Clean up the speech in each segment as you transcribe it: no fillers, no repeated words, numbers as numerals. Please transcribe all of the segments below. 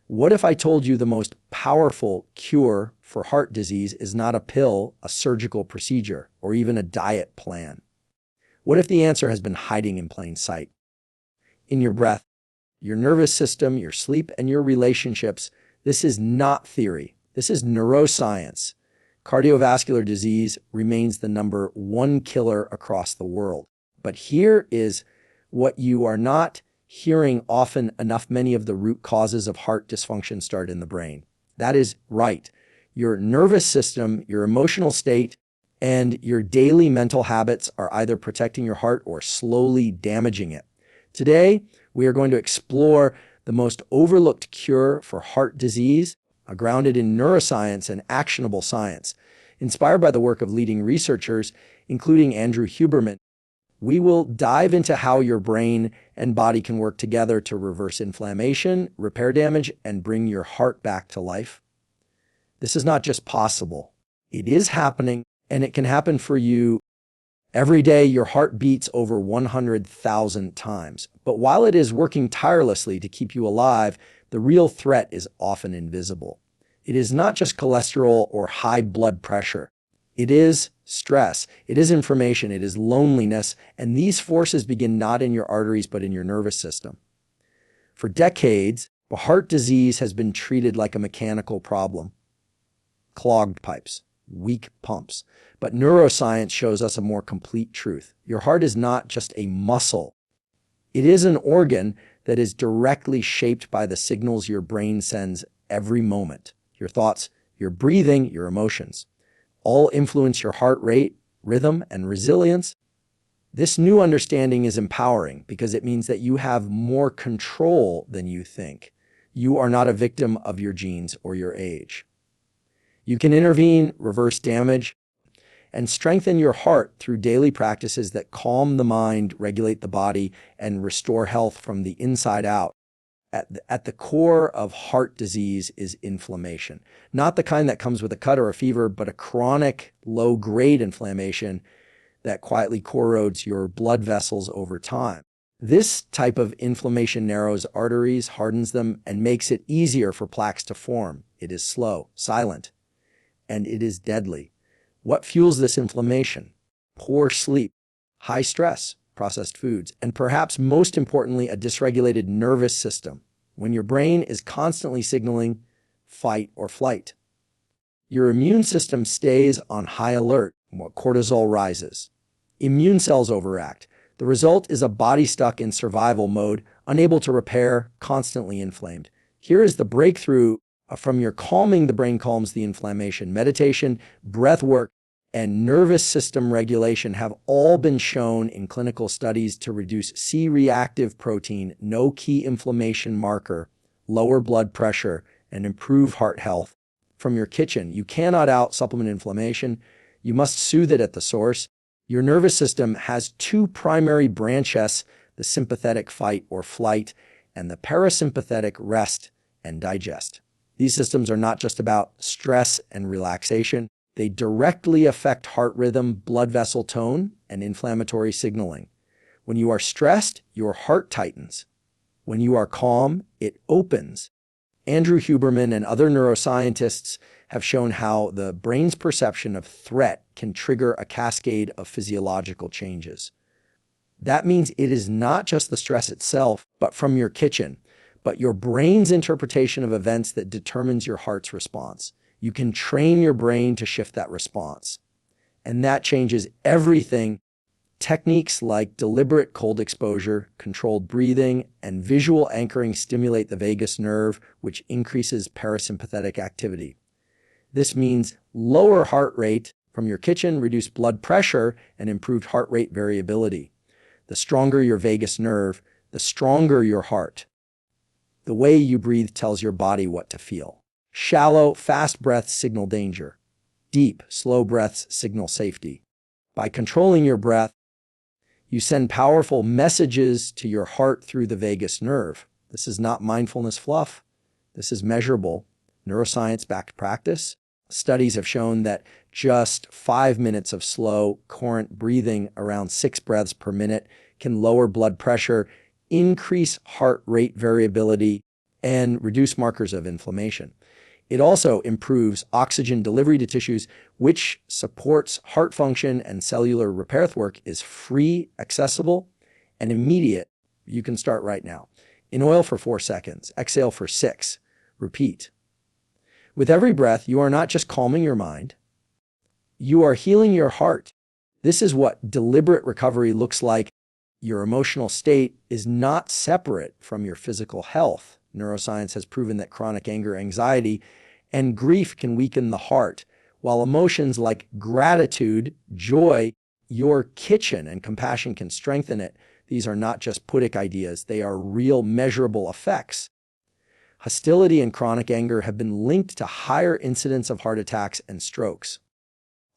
What if I told you the most powerful cure for heart disease is not a pill, a surgical procedure, or even a diet plan? What if the answer has been hiding in plain sight? In your breath, your nervous system, your sleep, and your relationships. This is not theory. This is neuroscience. Cardiovascular disease remains the #1 killer across the world. But here is what you are not hearing often enough. Many of the root causes of heart dysfunction start in the brain. That is right. Your nervous system, your emotional state, and your daily mental habits are either protecting your heart or slowly damaging it. Today, we are going to explore the most overlooked cure for heart disease, grounded in neuroscience and actionable science. Inspired by the work of leading researchers, including Andrew Huberman, we will dive into how your brain and body can work together to reverse inflammation, repair damage, and bring your heart back to life. This is not just possible. It is happening, and it can happen for you. Every day, your heart beats over 100,000 times. But while it is working tirelessly to keep you alive, the real threat is often invisible. It is not just cholesterol or high blood pressure. It is stress, it is inflammation, it is loneliness, and these forces begin not in your arteries but in your nervous system. For decades, heart disease has been treated like a mechanical problem. Clogged pipes, weak pumps. But neuroscience shows us a more complete truth. Your heart is not just a muscle. It is an organ that is directly shaped by the signals your brain sends every moment. Your thoughts, your breathing, your emotions all influence your heart rate, rhythm, and resilience. This new understanding is empowering because it means that you have more control than you think. You are not a victim of your genes or your age. You can intervene, reverse damage, and strengthen your heart through daily practices that calm the mind, regulate the body, and restore health from the inside out. At the core of heart disease is inflammation. Not the kind that comes with a cut or a fever, but a chronic, low-grade inflammation that quietly corrodes your blood vessels over time. This type of inflammation narrows arteries, hardens them, and makes it easier for plaques to form. It is slow, silent, and it is deadly. What fuels this inflammation? Poor sleep, high stress, processed foods, and perhaps most importantly, a dysregulated nervous system. When your brain is constantly signaling fight or flight, your immune system stays on high alert when cortisol rises. Immune cells overact. The result is a body stuck in survival mode, unable to repair, constantly inflamed. Here is the breakthrough from your calming. The brain calms the inflammation. Meditation, breath work, and nervous system regulation have all been shown in clinical studies to reduce C-reactive protein, no key inflammation marker, lower blood pressure, and improve heart health. From your kitchen, you cannot out-supplement inflammation. You must soothe it at the source. Your nervous system has two primary branches, the sympathetic fight or flight, and the parasympathetic rest and digest. These systems are not just about stress and relaxation. They directly affect heart rhythm, blood vessel tone, and inflammatory signaling. When you are stressed, your heart tightens. When you are calm, it opens. Andrew Huberman and other neuroscientists have shown how the brain's perception of threat can trigger a cascade of physiological changes. That means it is not just the stress itself, but from your kitchen, but your brain's interpretation of events that determines your heart's response. You can train your brain to shift that response. And that changes everything. Techniques like deliberate cold exposure, controlled breathing, and visual anchoring stimulate the vagus nerve, which increases parasympathetic activity. This means lower heart rate from your kitchen, reduced blood pressure, and improved heart rate variability. The stronger your vagus nerve, the stronger your heart. The way you breathe tells your body what to feel. Shallow, fast breaths signal danger. Deep, slow breaths signal safety. By controlling your breath, you send powerful messages to your heart through the vagus nerve. This is not mindfulness fluff. This is measurable, neuroscience-backed practice. Studies have shown that just 5 minutes of slow, coherent breathing, around 6 breaths per minute, can lower blood pressure, increase heart rate variability, and reduce markers of inflammation. It also improves oxygen delivery to tissues, which supports heart function, and cellular repair work is free, accessible, and immediate. You can start right now. Inhale for 4 seconds, exhale for 6. Repeat. With every breath, you are not just calming your mind, you are healing your heart. This is what deliberate recovery looks like. Your emotional state is not separate from your physical health. Neuroscience has proven that chronic anger, anxiety, and grief can weaken the heart, while emotions like gratitude, joy, your kitchen, and compassion can strengthen it. These are not just poetic ideas, they are real measurable effects. Hostility and chronic anger have been linked to higher incidence of heart attacks and strokes.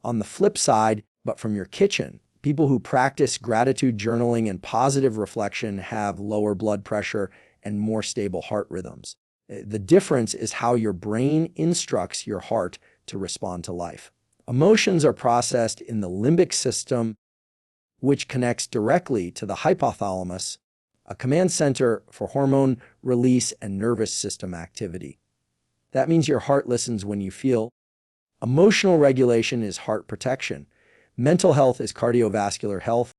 On the flip side, but from your kitchen, people who practice gratitude journaling and positive reflection have lower blood pressure and more stable heart rhythms. The difference is how your brain instructs your heart to respond to life. Emotions are processed in the limbic system, which connects directly to the hypothalamus, a command center for hormone release and nervous system activity. That means your heart listens when you feel. Emotional regulation is heart protection. Mental health is cardiovascular health.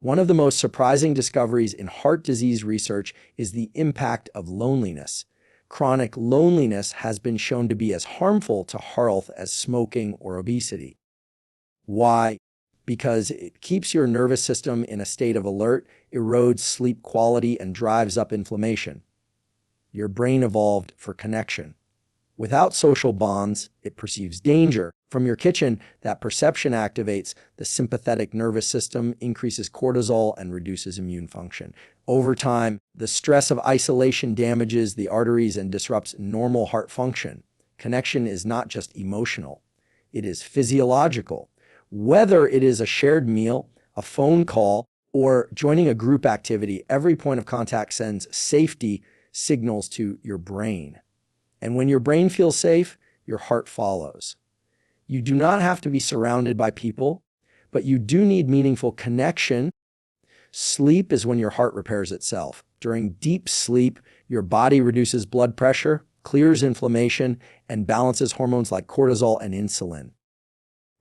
One of the most surprising discoveries in heart disease research is the impact of loneliness. Chronic loneliness has been shown to be as harmful to health as smoking or obesity. Why? Because it keeps your nervous system in a state of alert, erodes sleep quality, and drives up inflammation. Your brain evolved for connection. Without social bonds, it perceives danger. From your kitchen, that perception activates the sympathetic nervous system, increases cortisol, and reduces immune function. Over time, the stress of isolation damages the arteries and disrupts normal heart function. Connection is not just emotional, it is physiological. Whether it is a shared meal, a phone call, or joining a group activity, every point of contact sends safety signals to your brain. And when your brain feels safe, your heart follows. You do not have to be surrounded by people, but you do need meaningful connection. Sleep is when your heart repairs itself. During deep sleep, your body reduces blood pressure, clears inflammation, and balances hormones like cortisol and insulin.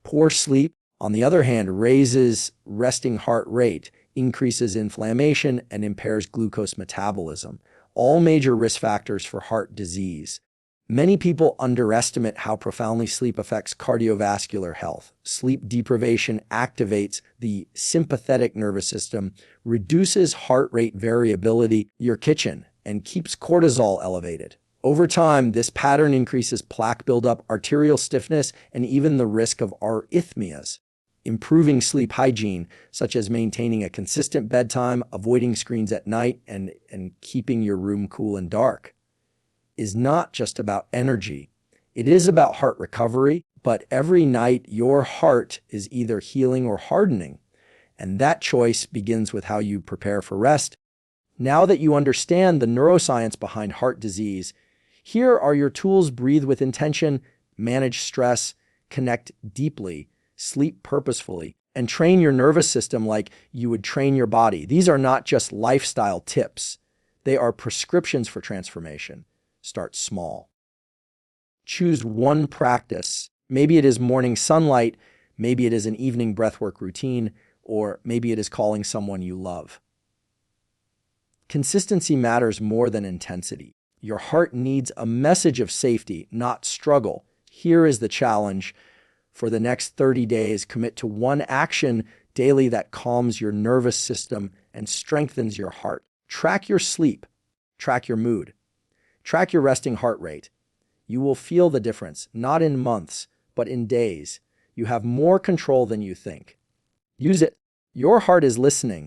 Poor sleep, on the other hand, raises resting heart rate, increases inflammation, and impairs glucose metabolism, all major risk factors for heart disease. Many people underestimate how profoundly sleep affects cardiovascular health. Sleep deprivation activates the sympathetic nervous system, reduces heart rate variability, your kitchen, and keeps cortisol elevated. Over time, this pattern increases plaque buildup, arterial stiffness, and even the risk of arrhythmias. Improving sleep hygiene, such as maintaining a consistent bedtime, avoiding screens at night, and keeping your room cool and dark, is not just about energy. It is about heart recovery, but every night your heart is either healing or hardening, and that choice begins with how you prepare for rest. Now that you understand the neuroscience behind heart disease, here are your tools: breathe with intention, manage stress, connect deeply, sleep purposefully, and train your nervous system like you would train your body. These are not just lifestyle tips. They are prescriptions for transformation. Start small. Choose one practice. Maybe it is morning sunlight, maybe it is an evening breathwork routine, or maybe it is calling someone you love. Consistency matters more than intensity. Your heart needs a message of safety, not struggle. Here is the challenge. For the next 30 days, commit to one action daily that calms your nervous system and strengthens your heart. Track your sleep. Track your mood. Track your resting heart rate. You will feel the difference, not in months, but in days. You have more control than you think. Use it. Your heart is listening.